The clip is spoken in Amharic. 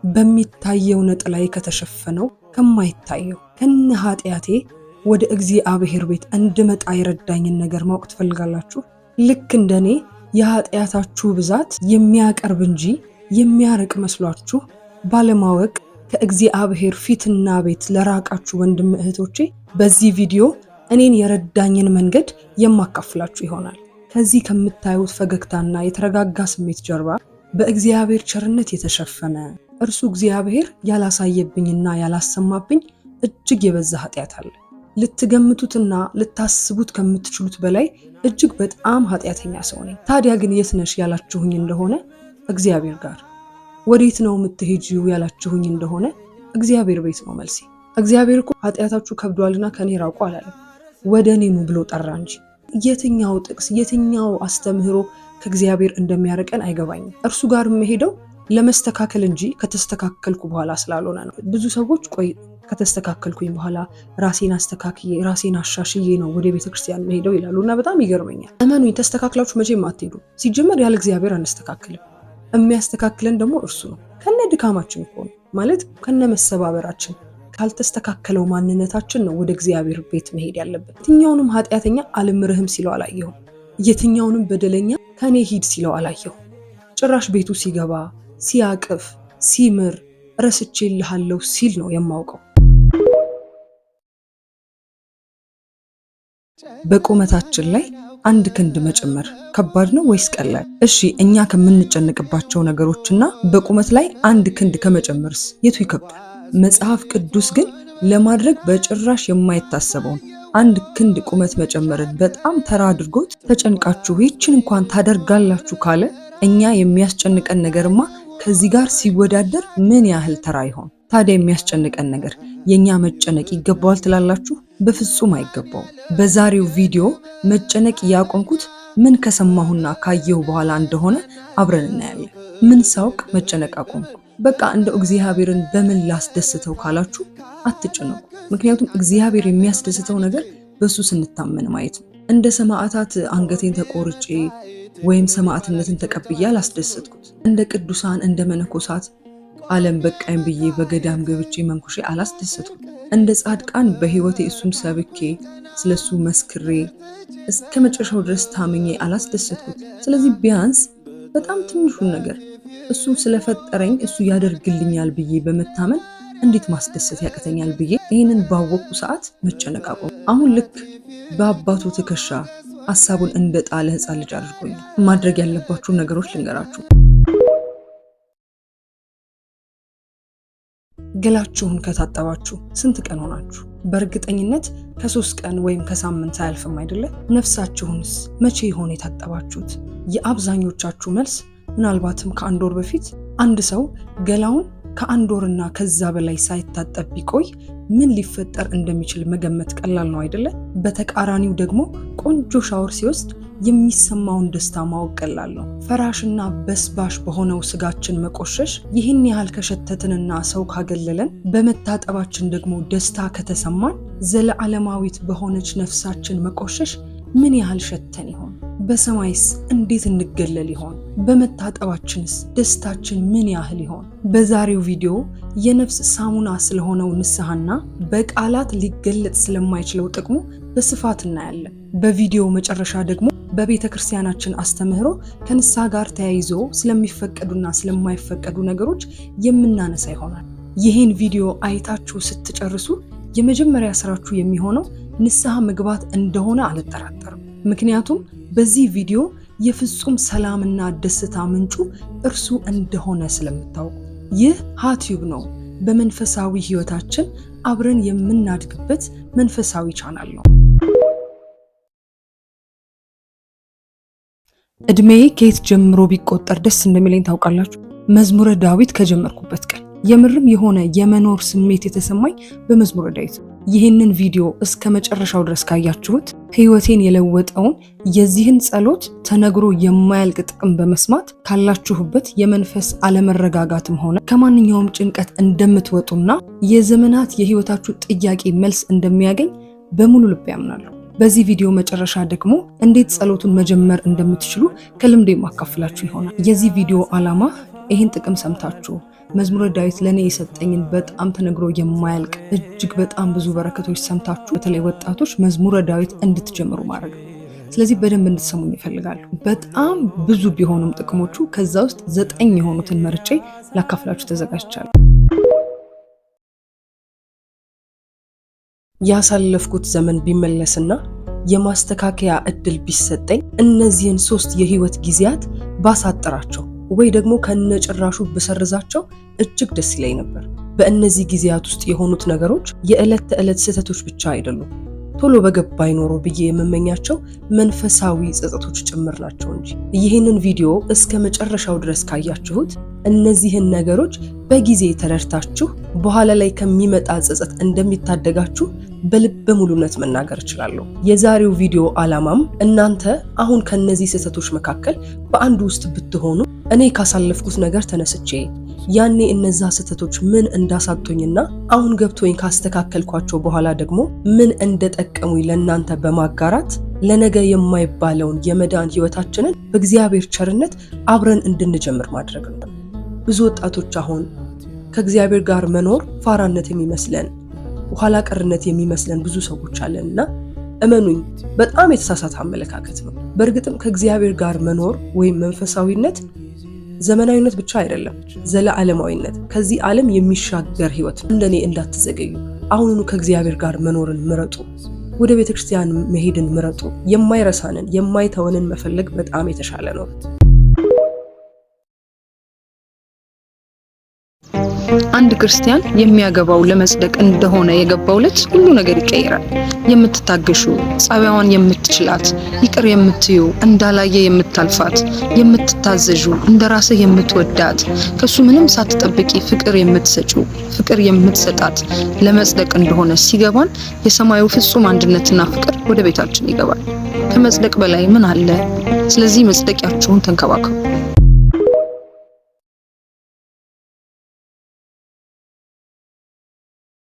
በሚታየው ነጥላይ ከተሸፈነው ከማይታየው ከነ ኃጢያቴ ወደ እግዚአብሔር ቤት እንድመጣ የረዳኝን ነገር ማወቅ ትፈልጋላችሁ? ልክ እንደኔ የኃጢያታችሁ ብዛት የሚያቀርብ እንጂ የሚያርቅ መስሏችሁ ባለማወቅ ከእግዚአብሔር ፊትና ቤት ለራቃችሁ ወንድም እህቶቼ በዚህ ቪዲዮ እኔን የረዳኝን መንገድ የማካፍላችሁ ይሆናል። ከዚህ ከምታዩት ፈገግታና የተረጋጋ ስሜት ጀርባ በእግዚአብሔር ቸርነት የተሸፈነ እርሱ እግዚአብሔር ያላሳየብኝና ያላሰማብኝ እጅግ የበዛ ኃጢያት አለ። ልትገምቱትና ልታስቡት ከምትችሉት በላይ እጅግ በጣም ኃጢያተኛ ሰው ነኝ። ታዲያ ግን የት ነሽ ያላችሁኝ እንደሆነ እግዚአብሔር ጋር፣ ወዴት ነው የምትሄጂው ያላችሁኝ እንደሆነ እግዚአብሔር ቤት ነው መልሴ። እግዚአብሔር እኮ ኃጢያታችሁ ከብዷልና ከኔ ራቁ አላለም፣ ወደ እኔ ኑ ብሎ ጠራ እንጂ። የትኛው ጥቅስ የትኛው አስተምህሮ ከእግዚአብሔር እንደሚያርቀን አይገባኝም። እርሱ ጋር የምሄደው ለመስተካከል እንጂ ከተስተካከልኩ በኋላ ስላልሆነ ነው። ብዙ ሰዎች ቆይ ከተስተካከልኩኝ በኋላ ራሴን አስተካክዬ ራሴን አሻሽዬ ነው ወደ ቤተክርስቲያን መሄደው ይላሉና በጣም ይገርመኛል። እመኑኝ ተስተካክላችሁ መቼም አትሄዱ። ሲጀመር ያለ እግዚአብሔር አንስተካክልም። የሚያስተካክለን ደግሞ እርሱ ነው። ከነ ድካማችን እኮ ነው ማለት ከነ መሰባበራችን ካልተስተካከለው ማንነታችን ነው ወደ እግዚአብሔር ቤት መሄድ ያለበት። የትኛውንም ኃጢያተኛ አልምርህም ሲለው አላየሁም። የትኛውንም በደለኛ ከኔ ሂድ ሲለው አላየሁም። ጭራሽ ቤቱ ሲገባ ሲያቅፍ ሲምር ረስቼልሃለሁ ሲል ነው የማውቀው። በቁመታችን ላይ አንድ ክንድ መጨመር ከባድ ነው ወይስ ቀላል? እሺ እኛ ከምንጨነቅባቸው ነገሮችና በቁመት ላይ አንድ ክንድ ከመጨመርስ የቱ ይከብዳል? መጽሐፍ ቅዱስ ግን ለማድረግ በጭራሽ የማይታሰበውን አንድ ክንድ ቁመት መጨመርን በጣም ተራ አድርጎት ተጨንቃችሁ ይችን እንኳን ታደርጋላችሁ ካለ እኛ የሚያስጨንቀን ነገርማ ከዚህ ጋር ሲወዳደር ምን ያህል ተራ ይሆን? ታዲያ የሚያስጨንቀን ነገር የኛ መጨነቅ ይገባዋል ትላላችሁ? በፍጹም አይገባውም። በዛሬው ቪዲዮ መጨነቅ ያቆምኩት ምን ከሰማሁና ካየሁ በኋላ እንደሆነ አብረን እናያለን። ምን ሳውቅ መጨነቅ አቆምኩ? በቃ እንደው እግዚአብሔርን በምን ላስደስተው ካላችሁ አትጨነቁ። ምክንያቱም እግዚአብሔር የሚያስደስተው ነገር በሱ ስንታመን ማየት ነው። እንደ ሰማዕታት አንገቴን ተቆርጬ ወይም ሰማዕትነትን ተቀብዬ አላስደሰትኩት። እንደ ቅዱሳን እንደ መነኮሳት ዓለም በቃኝ ብዬ በገዳም ገብቼ መንኩሼ አላስደሰትኩት። እንደ ጻድቃን በህይወቴ እሱን ሰብኬ ስለሱ መስክሬ እስከ መጨረሻው ድረስ ታምኜ አላስደሰትኩት። ስለዚህ ቢያንስ በጣም ትንሹን ነገር እሱ ስለፈጠረኝ እሱ ያደርግልኛል ብዬ በመታመን እንዴት ማስደሰት ያቀተኛል ብዬ ይህንን ባወቅኩ ሰዓት መጨነቅ አቆምኩ። አሁን ልክ በአባቱ ትከሻ ሐሳቡን እንደጣለ ሕፃን ልጅ አድርጎኛል። ማድረግ ያለባችሁን ነገሮች ልንገራችሁ። ገላችሁን ከታጠባችሁ ስንት ቀን ሆናችሁ? በእርግጠኝነት ከ3 ቀን ወይም ከሳምንት አያልፍም አይደለ? ነፍሳችሁንስ መቼ ይሆን የታጠባችሁት? የአብዛኞቻችሁ መልስ ምናልባትም ከአንድ ወር በፊት። አንድ ሰው ገላውን ከአንድ ወርና ከዛ በላይ ሳይታጠብ ቢቆይ ምን ሊፈጠር እንደሚችል መገመት ቀላል ነው አይደለ? በተቃራኒው ደግሞ ቆንጆ ሻወር ሲወስድ የሚሰማውን ደስታ ማወቅ ቀላል ነው። ፈራሽና በስባሽ በሆነው ስጋችን መቆሸሽ ይህን ያህል ከሸተትንና ሰው ካገለለን፣ በመታጠባችን ደግሞ ደስታ ከተሰማን ዘለዓለማዊት በሆነች ነፍሳችን መቆሸሽ ምን ያህል ሸተን ይሆን? በሰማይስ እንዴት እንገለል ይሆን? በመታጠባችንስ ደስታችን ምን ያህል ይሆን? በዛሬው ቪዲዮ የነፍስ ሳሙና ስለሆነው ንስሐና በቃላት ሊገለጽ ስለማይችለው ጥቅሙ በስፋት እናያለን። በቪዲዮ መጨረሻ ደግሞ በቤተ ክርስቲያናችን አስተምህሮ ከንስሐ ጋር ተያይዞ ስለሚፈቀዱና ስለማይፈቀዱ ነገሮች የምናነሳ ይሆናል። ይህን ቪዲዮ አይታችሁ ስትጨርሱ የመጀመሪያ ስራችሁ የሚሆነው ንስሐ መግባት እንደሆነ አልጠራጠርም። ምክንያቱም በዚህ ቪዲዮ የፍጹም ሰላምና ደስታ ምንጩ እርሱ እንደሆነ ስለምታውቁ። ይህ ሀቲዩብ ነው። በመንፈሳዊ ህይወታችን አብረን የምናድግበት መንፈሳዊ ቻናል ነው። እድሜዬ ከየት ጀምሮ ቢቆጠር ደስ እንደሚለኝ ታውቃላችሁ? መዝሙረ ዳዊት ከጀመርኩበት ቀን የምርም የሆነ የመኖር ስሜት የተሰማኝ በመዝሙረ ዳዊት። ይህንን ቪዲዮ እስከ መጨረሻው ድረስ ካያችሁት ህይወቴን የለወጠውን የዚህን ጸሎት ተነግሮ የማያልቅ ጥቅም በመስማት ካላችሁበት የመንፈስ አለመረጋጋትም ሆነ ከማንኛውም ጭንቀት እንደምትወጡና የዘመናት የህይወታችሁ ጥያቄ መልስ እንደሚያገኝ በሙሉ ልብ ያምናለሁ። በዚህ ቪዲዮ መጨረሻ ደግሞ እንዴት ጸሎቱን መጀመር እንደምትችሉ ከልምዴ ማካፈላችሁ ይሆናል። የዚህ ቪዲዮ ዓላማ ይህን ጥቅም ሰምታችሁ መዝሙረ ዳዊት ለኔ የሰጠኝን በጣም ተነግሮ የማያልቅ እጅግ በጣም ብዙ በረከቶች ሰምታችሁ በተለይ ወጣቶች መዝሙረ ዳዊት እንድትጀምሩ ማድረግ። ስለዚህ በደንብ እንድትሰሙኝ ይፈልጋሉ። በጣም ብዙ ቢሆኑም ጥቅሞቹ ከዛ ውስጥ 9 የሆኑትን መርጬ ላካፍላችሁ ተዘጋጅቻለሁ። ያሳለፍኩት ዘመን ቢመለስና የማስተካከያ እድል ቢሰጠኝ እነዚህን 3 የህይወት ጊዜያት ባሳጥራቸው ወይ ደግሞ ከነጭራሹ በሰርዛቸው እጅግ ደስ ይለኝ ነበር። በእነዚህ ጊዜያት ውስጥ የሆኑት ነገሮች የዕለት ተዕለት ስህተቶች ብቻ አይደሉም፣ ቶሎ በገባይ ኖሮ ብዬ የምመኛቸው መንፈሳዊ ጸጸቶች ጭምር ናቸው እንጂ። ይህንን ቪዲዮ እስከ መጨረሻው ድረስ ካያችሁት እነዚህን ነገሮች በጊዜ ተረድታችሁ በኋላ ላይ ከሚመጣ ጸጸት እንደሚታደጋችሁ በልበ ሙሉነት መናገር እችላለሁ። የዛሬው ቪዲዮ ዓላማም እናንተ አሁን ከነዚህ ስህተቶች መካከል በአንዱ ውስጥ ብትሆኑ እኔ ካሳለፍኩት ነገር ተነስቼ ያኔ እነዛ ስህተቶች ምን እንዳሳጡኝና አሁን ገብቶኝ ካስተካከልኳቸው በኋላ ደግሞ ምን እንደጠቀሙኝ ለእናንተ በማጋራት ለነገ የማይባለውን የመዳን ህይወታችንን በእግዚአብሔር ቸርነት አብረን እንድንጀምር ማድረግ ነው። ብዙ ወጣቶች አሁን ከእግዚአብሔር ጋር መኖር ፋራነት የሚመስለን ኋላ ቀርነት የሚመስለን ብዙ ሰዎች አለንና እመኑኝ በጣም የተሳሳተ አመለካከት ነው። በእርግጥም ከእግዚአብሔር ጋር መኖር ወይም መንፈሳዊነት ዘመናዊነት ብቻ አይደለም፣ ዘለዓለማዊነት ከዚህ ዓለም የሚሻገር ህይወት። እንደኔ እንዳትዘገዩ፣ አሁኑኑ ከእግዚአብሔር ጋር መኖርን ምረጡ። ወደ ቤተክርስቲያን መሄድን ምረጡ። የማይረሳንን የማይተወንን መፈለግ በጣም የተሻለ ነው። አንድ ክርስቲያን የሚያገባው ለመጽደቅ እንደሆነ የገባው ልጅ ሁሉ ነገር ይቀየራል። የምትታገሹ ጸባዋን የምትችላት ይቅር የምትዩ እንዳላየ የምታልፋት የምትታዘዡ እንደራስህ የምትወዳት ከሱ ምንም ሳትጠብቂ ፍቅር የምትሰጩ ፍቅር የምትሰጣት ለመጽደቅ እንደሆነ ሲገባን የሰማዩ ፍጹም አንድነትና ፍቅር ወደ ቤታችን ይገባል። ከመጽደቅ በላይ ምን አለ? ስለዚህ መጽደቂያችሁን ተንከባከቡ።